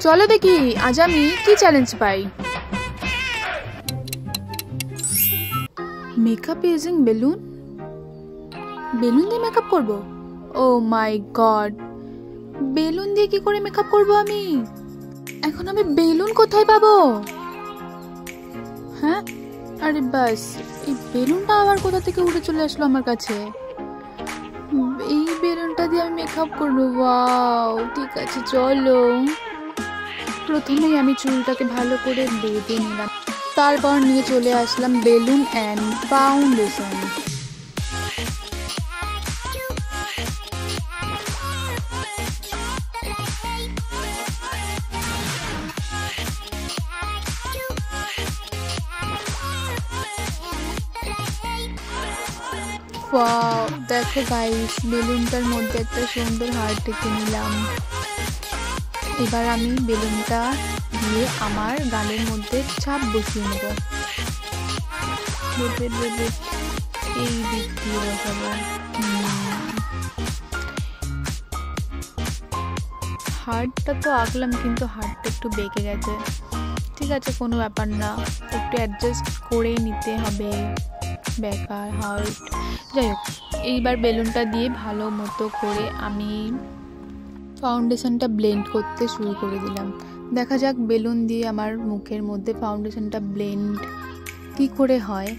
চলো দেখি আজ আমি কি চ্যালেঞ্জ পাই। মেকআপ ইউজিং বেলুন, বেলুন দিয়ে মেকআপ করব? ও মাই গড, বেলুন দিয়ে কি করে মেকআপ করব আমি? এখন আমি বেলুন কোথায় পাবো? হ্যাঁ, আরে বাস, এই বেলুনটা আবার কোথা থেকে উড়ে চলে আসলো আমার কাছে। এই বেলুনটা দিয়ে আমি মেকআপ করবো। ওয়াও, ঠিক আছে চলো। প্রথমেই আমি চুলটাকে ভালো করে বেঁধে নিলাম, তারপর নিয়ে চলে আসলাম বেলুন অ্যান্ড ফাউন্ডেশন। ওয়াও, দেখো গাইস, বেলুনটার মধ্যে একটা সুন্দর হার্ট এঁকে নিলাম। এবার আমি বেলুনটা দিয়ে আমার গালের মধ্যে ছাপ বসিয়ে নেব। এই দিক দিয়ে বসাবো। হার্টটা তো আঁকলাম, কিন্তু হার্টটা একটু বেঁকে গেছে। ঠিক আছে, কোনো ব্যাপার না, একটু অ্যাডজাস্ট করে নিতে হবে। বেকার হার্ট, যাই হোক। এইবার বেলুনটা দিয়ে ভালো মতো করে আমি ফাউন্ডেশনটা ব্লেন্ড করতে শুরু করে দিলাম। দেখা যাক বেলুন দিয়ে আমার মুখের মধ্যে ফাউন্ডেশনটা ব্লেন্ড কি করে হয়।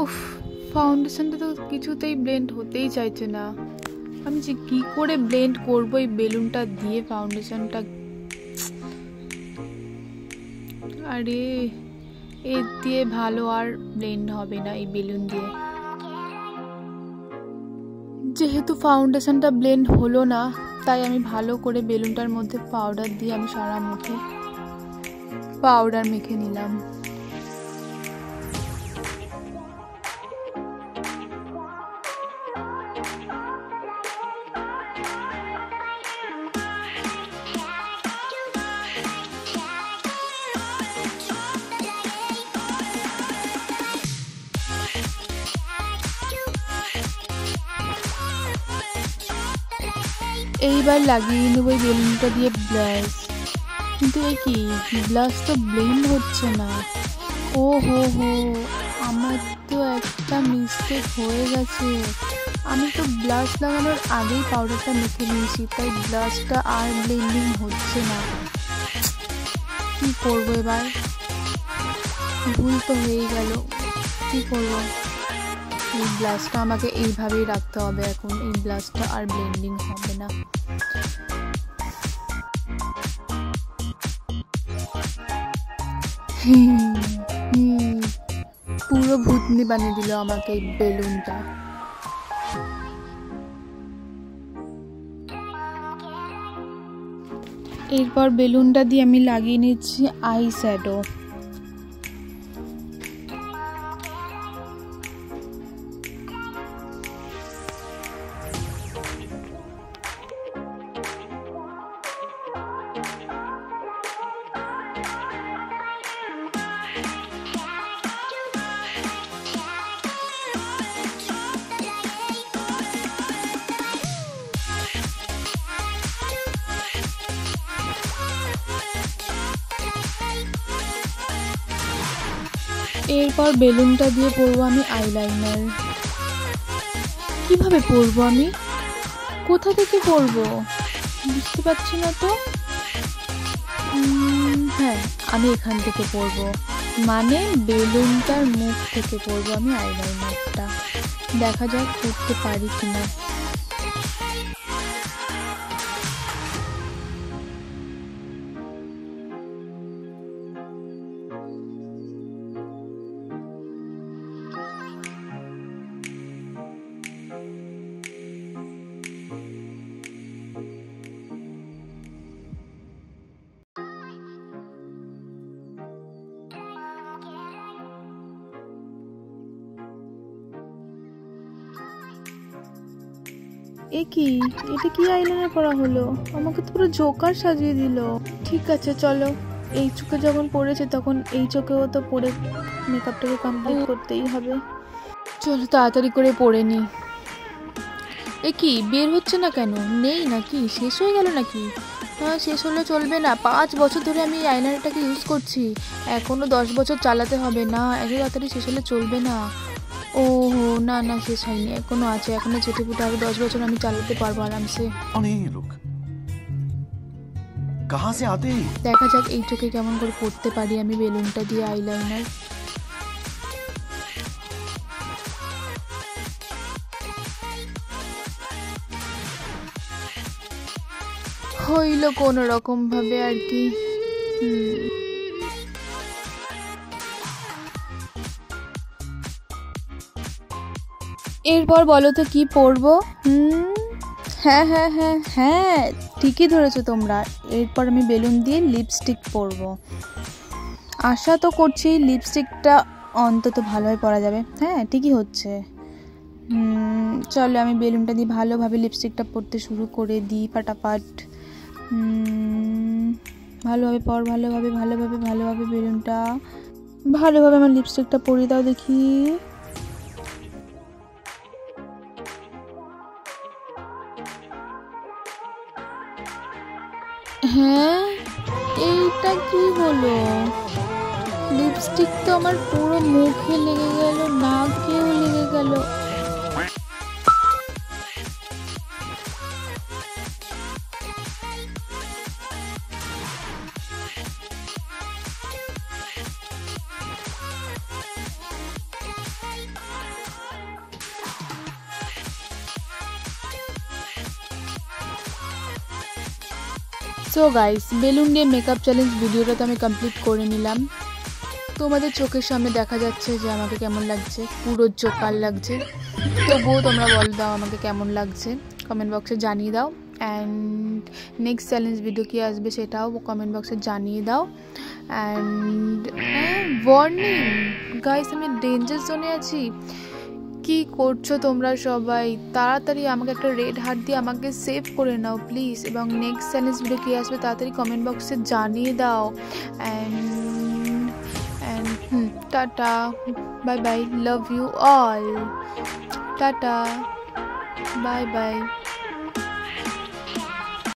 উফ, ফাউন্ডেশনটা তো কিছুতেই ব্লেন্ড হতেই চাইছে না। আমি যে কি করে ব্লেন্ড করবো এই বেলুনটা দিয়ে ফাউন্ডেশনটা। আরে এর দিয়ে ভালো আর ব্লেন্ড হবে না এই বেলুন দিয়ে। যেহেতু ফাউন্ডেশনটা ব্লেন্ড হলো না, তাই আমি ভালো করে বেলুনটার মধ্যে পাউডার দিয়ে আমি সারা মুখে পাউডার মেখে নিলাম। এইবার লাগিয়ে নেব এই বেলুনটা দিয়ে ব্লাশ। কিন্তু এই কি, ব্লাশ তো ব্লেন্ড হচ্ছে না। ও হো হো, আমার তো একটা মিস্টেক হয়ে গেছে। আমি তো ব্লাশ লাগানোর আগেই পাউডারটা মেখে নিয়েছি, তাই ব্লাশটা আর ব্লেন্ডিং হচ্ছে না। কি করবো এবার? ভুল তো হয়ে গেল, কি করবো? এই ব্লাশটা আমাকে এইভাবেই রাখতে হবে এখন। এই ব্লাশটা আর ব্লেন্ডিং হবে না। পুরো ভূতনি বানিয়ে দিল আমাকে এই বেলুনটা। এরপর বেলুনটা দিয়ে আমি লাগিয়ে নিচ্ছি আই শ্যাডো। এরপর বেলুনটা দিয়ে পরবো আমি আইলাইনার। কিভাবে পরবো আমি? কোথা থেকে পরবো বুঝতে পারছি না তো। হ্যাঁ, আমি এখান থেকে পরবো। মানে বেলুনটার মুখ থেকে করবো আমি আইলাইনারটা। দেখা যাক করতে পারি কিনা। এটা কি আইলাইনার করা হলো? আমাকে তো পুরো জোকার সাজিয়ে দিল। ঠিক আছে চলো, এই চোখে যখন পড়েছে তখন এই চোখেও তো পরে মেকআপটাকে কমপ্লিট করতেই হবে। চলো তাড়াতাড়ি করে পরে নি। বের হচ্ছে না কেন? নেই নাকি? শেষ হয়ে গেল নাকি? হ্যাঁ, শেষ হলে চলবে না। 5 বছর ধরে আমি এই আইলাইনারটাকে ইউজ করছি, এখনো 10 বছর চালাতে হবে না। এত তাড়াতাড়ি শেষ হলে চলবে না। ওহো, না না, শেষ হয়নি, এখনো আছে, এখনো চেটে পুটে আরো 10 বছর আমি চালাতে পারবো আরামসে। দেখা যাক এই চোখে কেমন করে করতে পারি আমি বেলুনটা দিয়ে আইলাইনার। হইল কোনো রকম ভাবে আর কি। এরপর বলো তো কি পরবো? হ্যাঁ হ্যাঁ হ্যাঁ হ্যাঁ, ঠিকই ধরেছো তোমরা। এরপর আমি বেলুন দিয়ে লিপস্টিক পরবো। আশা তো করছি লিপস্টিকটা অন্তত ভালোভাবে পরা যাবে। হ্যাঁ, ঠিকই হচ্ছে। চলো আমি বেলুনটা দিয়ে ভালোভাবে লিপস্টিকটা পরতে শুরু করে দিই ফাটাফাট। ভালোভাবে পর, ভালোভাবে ভালোভাবে ভালোভাবে বেলুনটা ভালোভাবে আমার লিপস্টিকটা পরিয়ে দাও দেখি। হ্যাঁ, এইটা কি হলো? লিপস্টিক তো আমার পুরো মুখে লেগে গেল, নাকেও লেগে গেল। সো গাইস, বেলুন দিয়ে মেকআপ চ্যালেঞ্জ ভিডিওটা তো আমি কমপ্লিট করে নিলাম। তোমাদের চোখের সামনে দেখা যাচ্ছে যে আমাকে কেমন লাগছে, পুরো জোকার লাগছে। তবুও তোমরা বল দাও আমাকে কেমন লাগছে, কমেন্ট বক্সে জানিয়ে দাও। অ্যান্ড নেক্সট চ্যালেঞ্জ ভিডিও কি আসবে সেটাও কমেন্ট বক্সে জানিয়ে দাও। অ্যান্ড ওয়ার্নিং গাইস, আমি ডেঞ্জার জোনে আছি। কি করছো তোমরা সবাই? তাড়াতাড়ি আমাকে একটা রেড হার্ট দিয়ে আমাকে সেভ করে নাও প্লিজ। এবং নেক্সট চ্যালেঞ্জ ভিডিও কী আসবে তাড়াতাড়ি কমেন্ট বক্সে জানিয়ে দাও। And tata, bye bye, love you all, tata, bye by.